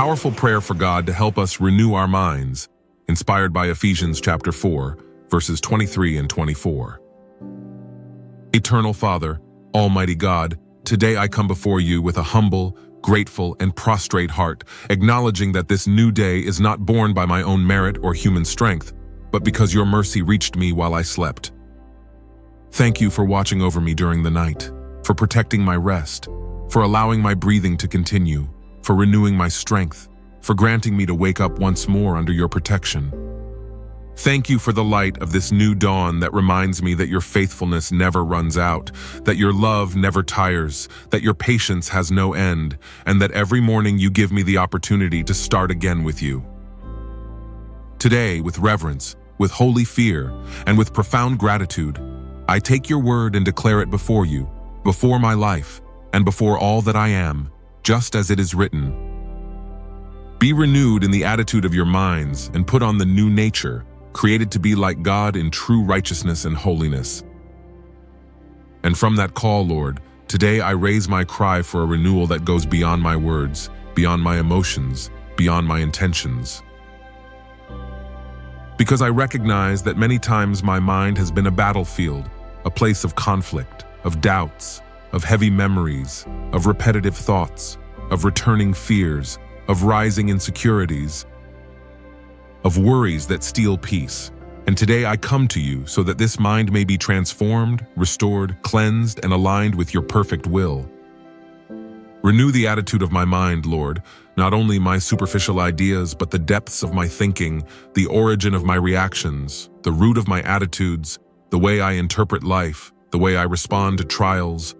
powerful prayer for God to help us renew our minds, inspired by Ephesians chapter 4, verses 23 and 24. Eternal Father, Almighty God, today I come before you with a humble, grateful, and prostrate heart, acknowledging that this new day is not born by my own merit or human strength, but because your mercy reached me while I slept. Thank you for watching over me during the night, for protecting my rest, for allowing my breathing to continue, for renewing my strength, for granting me to wake up once more under your protection. Thank you for the light of this new dawn that reminds me that your faithfulness never runs out, that your love never tires, that your patience has no end, and that every morning you give me the opportunity to start again with you. Today, with reverence, with holy fear, and with profound gratitude, I take your word and declare it before you, before my life, and before all that I am, just as it is written. Be renewed in the attitude of your minds and put on the new nature, created to be like God in true righteousness and holiness. And from that call, Lord, today I raise my cry for a renewal that goes beyond my words, beyond my emotions, beyond my intentions. Because I recognize that many times my mind has been a battlefield, a place of conflict, of doubts, of heavy memories, of repetitive thoughts, of returning fears, of rising insecurities, of worries that steal peace. And today I come to you so that this mind may be transformed, restored, cleansed, and aligned with your perfect will. Renew the attitude of my mind, Lord, not only my superficial ideas, but the depths of my thinking, the origin of my reactions, the root of my attitudes, the way I interpret life, the way I respond to trials,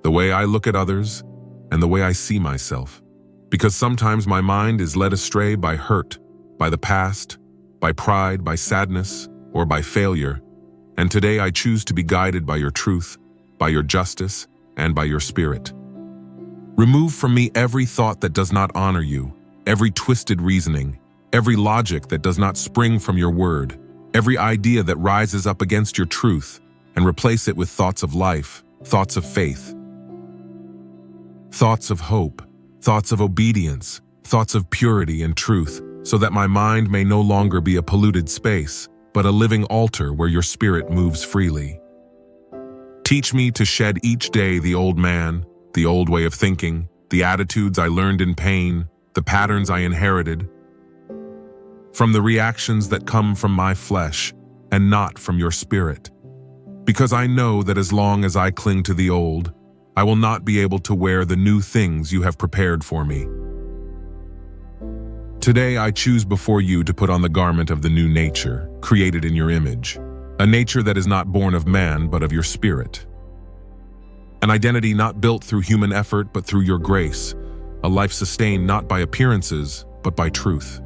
the way I look at others, and the way I see myself. Because sometimes my mind is led astray by hurt, by the past, by pride, by sadness, or by failure. And today I choose to be guided by your truth, by your justice, and by your spirit. Remove from me every thought that does not honor you, every twisted reasoning, every logic that does not spring from your word, every idea that rises up against your truth, and replace it with thoughts of life, thoughts of faith, thoughts of hope, thoughts of obedience, thoughts of purity and truth, so that my mind may no longer be a polluted space, but a living altar where your spirit moves freely. Teach me to shed each day the old man, the old way of thinking, the attitudes I learned in pain, the patterns I inherited, from the reactions that come from my flesh and not from your spirit. Because I know that as long as I cling to the old, I will not be able to wear the new things you have prepared for me. Today I choose before you to put on the garment of the new nature, created in your image, a nature that is not born of man but of your spirit. An identity not built through human effort but through your grace, a life sustained not by appearances but by truth.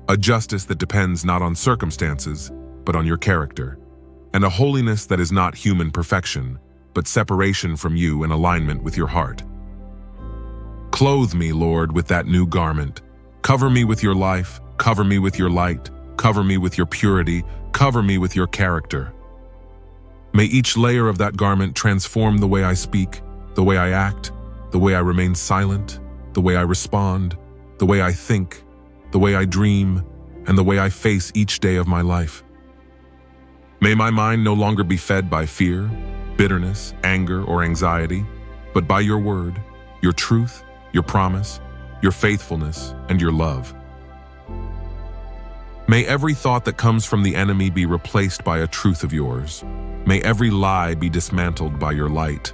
A justice that depends not on circumstances but on your character, and a holiness that is not human perfection, but separation from you in alignment with your heart. Clothe me, Lord, with that new garment. Cover me with your life, cover me with your light, cover me with your purity, cover me with your character. May each layer of that garment transform the way I speak, the way I act, the way I remain silent, the way I respond, the way I think, the way I dream, and the way I face each day of my life. May my mind no longer be fed by fear, bitterness, anger, or anxiety, but by your word, your truth, your promise, your faithfulness, and your love. May every thought that comes from the enemy be replaced by a truth of yours. May every lie be dismantled by your light.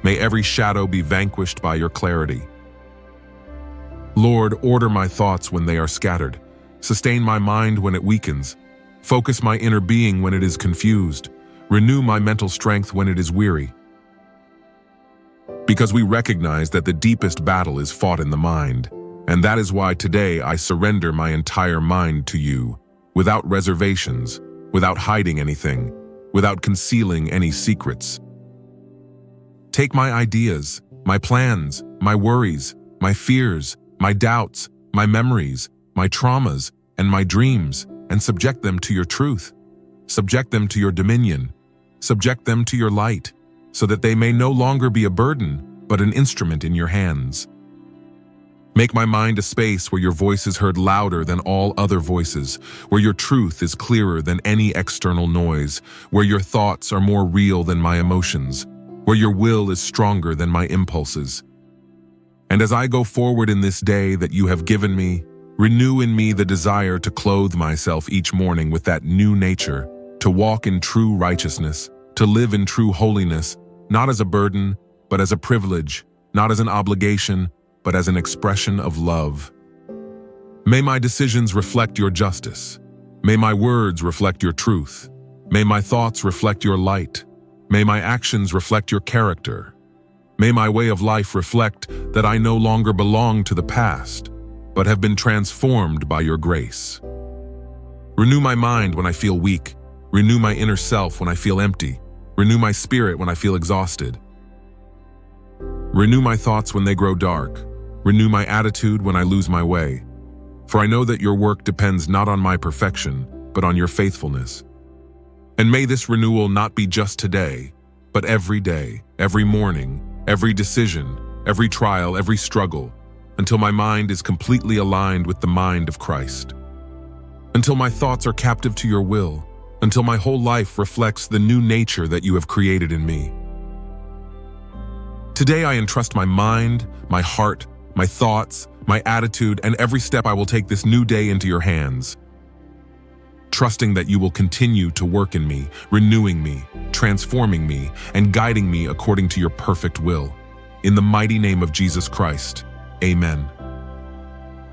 May every shadow be vanquished by your clarity. Lord, order my thoughts when they are scattered. Sustain my mind when it weakens. Focus my inner being when it is confused. Renew my mental strength when it is weary. Because we recognize that the deepest battle is fought in the mind, and that is why today I surrender my entire mind to you, without reservations, without hiding anything, without concealing any secrets. Take my ideas, my plans, my worries, my fears, my doubts, my memories, my traumas, and my dreams, and subject them to your truth. Subject them to your dominion. Subject them to your light, so that they may no longer be a burden, but an instrument in your hands. Make my mind a space where your voice is heard louder than all other voices, where your truth is clearer than any external noise, where your thoughts are more real than my emotions, where your will is stronger than my impulses. And as I go forward in this day that you have given me, renew in me the desire to clothe myself each morning with that new nature, to walk in true righteousness, to live in true holiness, not as a burden, but as a privilege, not as an obligation, but as an expression of love. May my decisions reflect your justice. May my words reflect your truth. May my thoughts reflect your light. May my actions reflect your character. May my way of life reflect that I no longer belong to the past, but have been transformed by your grace. Renew my mind when I feel weak. Renew my inner self when I feel empty. Renew my spirit when I feel exhausted. Renew my thoughts when they grow dark. Renew my attitude when I lose my way. For I know that your work depends not on my perfection, but on your faithfulness. And may this renewal not be just today, but every day, every morning, every decision, every trial, every struggle, until my mind is completely aligned with the mind of Christ. Until my thoughts are captive to your will, until my whole life reflects the new nature that you have created in me. Today I entrust my mind, my heart, my thoughts, my attitude, and every step I will take this new day into your hands, trusting that you will continue to work in me, renewing me, transforming me, and guiding me according to your perfect will. In the mighty name of Jesus Christ, amen.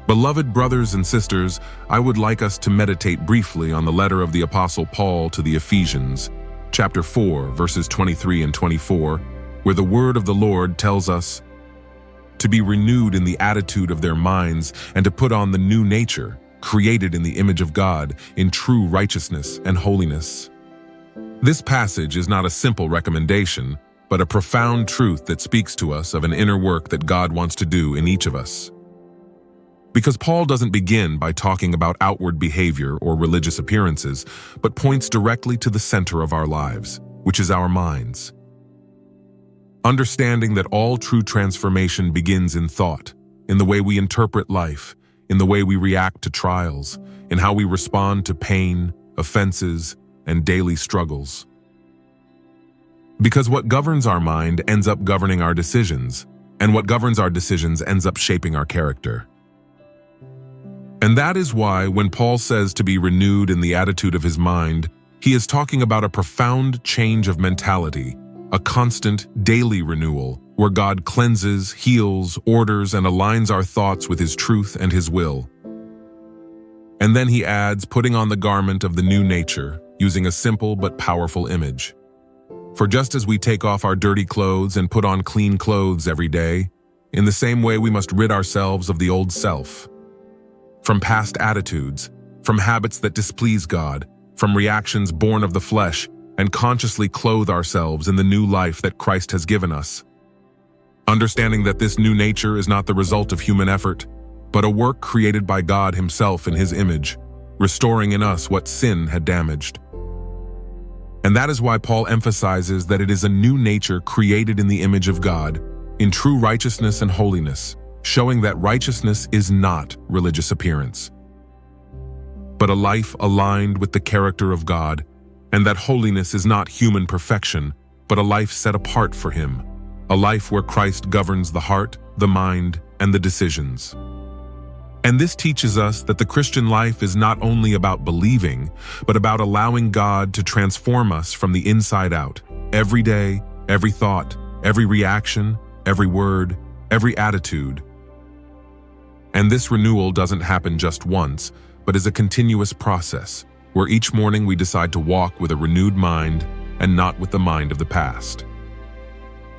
Beloved brothers and sisters, I would like us to meditate briefly on the letter of the Apostle Paul to the Ephesians, chapter 4, verses 23 and 24, where the word of the Lord tells us to be renewed in the attitude of their minds and to put on the new nature, created in the image of God, in true righteousness and holiness. This passage is not a simple recommendation, but a profound truth that speaks to us of an inner work that God wants to do in each of us. Because Paul doesn't begin by talking about outward behavior or religious appearances, but points directly to the center of our lives, which is our minds. Understanding that all true transformation begins in thought, in the way we interpret life, in the way we react to trials, in how we respond to pain, offenses, and daily struggles. Because what governs our mind ends up governing our decisions, and what governs our decisions ends up shaping our character. And that is why when Paul says to be renewed in the attitude of his mind, he is talking about a profound change of mentality, a constant, daily renewal, where God cleanses, heals, orders, and aligns our thoughts with his truth and his will. And then he adds, putting on the garment of the new nature, using a simple but powerful image. For just as we take off our dirty clothes and put on clean clothes every day, in the same way we must rid ourselves of the old self. From past attitudes, from habits that displease God, from reactions born of the flesh, and consciously clothe ourselves in the new life that Christ has given us. Understanding that this new nature is not the result of human effort, but a work created by God himself in his image, restoring in us what sin had damaged. And that is why Paul emphasizes that it is a new nature created in the image of God, in true righteousness and holiness, showing that righteousness is not religious appearance, but a life aligned with the character of God, and that holiness is not human perfection, but a life set apart for him, a life where Christ governs the heart, the mind, and the decisions. And this teaches us that the Christian life is not only about believing, but about allowing God to transform us from the inside out, every day, every thought, every reaction, every word, every attitude. And this renewal doesn't happen just once, but is a continuous process, where each morning we decide to walk with a renewed mind and not with the mind of the past.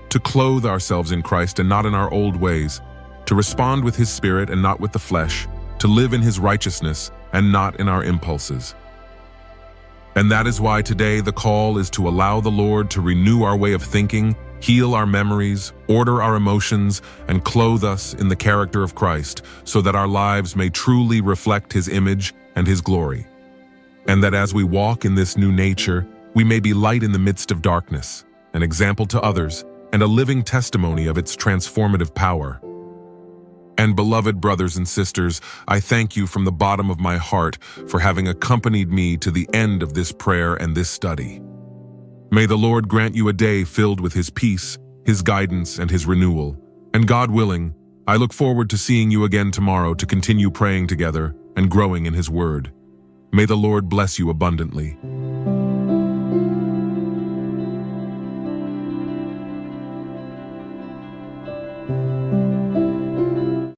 To clothe ourselves in Christ and not in our old ways, to respond with his Spirit and not with the flesh, to live in his righteousness and not in our impulses. And that is why today the call is to allow the Lord to renew our way of thinking, heal our memories, order our emotions, and clothe us in the character of Christ, so that our lives may truly reflect his image and his glory. And that as we walk in this new nature, we may be light in the midst of darkness, an example to others, and a living testimony of its transformative power. And beloved brothers and sisters, I thank you from the bottom of my heart for having accompanied me to the end of this prayer and this study. May the Lord grant you a day filled with His peace, His guidance, and His renewal. And God willing, I look forward to seeing you again tomorrow to continue praying together and growing in His Word. May the Lord bless you abundantly.